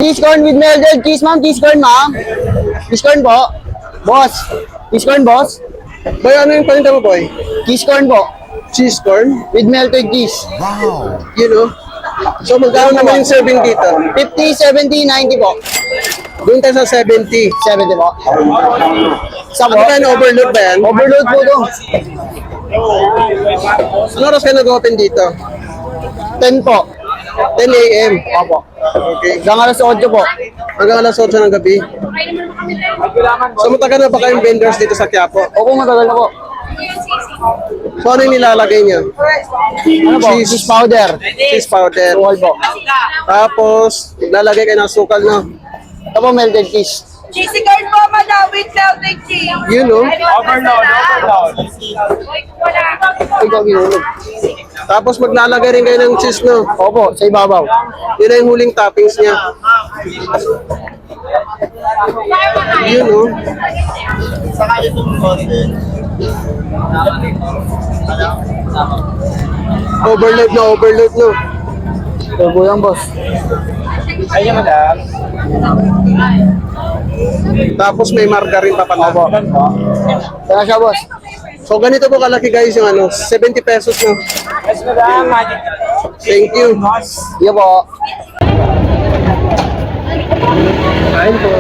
cheese corn with melted cheese, ma'am. Cheese corn, ma'am. Cheese corn po. Boss. Cheese corn, boss. Boy, ano yung paninda mo, boy? Cheese corn po. Cheese corn? With melted cheese. You know? So, magkano naman yung serving dito? 50, 70, 90 po. Doon tayo sa 70. 70 po. Isa po. Ano ba yung overload ba yan? Overload po to. Ano oras ka nag-open dito? 10 po. 10 a.m. Opo. Okay. Hanggang alas 8 po. Hanggang alas 8 ng gabi. So, matagal na ba kayong vendors dito sa Quiapo? Opo, matagal na po. So, ano yung nilalagay niya? Ano po? Cheese powder. Cheese powder. Suwal po. Tapos, lalagay kayo ng sukal, no? Ito po, melted cheese. Cheesy corn po, madam, with melted cheese. You know? Overload. Ikaw ginulog. Tapos, maglalagay rin kayo ng cheese, no? Opo, sa ibabaw. Yun na yung huling toppings niya. You know? Overload na overload, no? Ito po yan, boss. Tapos may margarine pa pala. Ito na siya, boss. So ganito po kalaki guys yung ano, 70 pesos, no? Thank you. Iyo po. Kain po.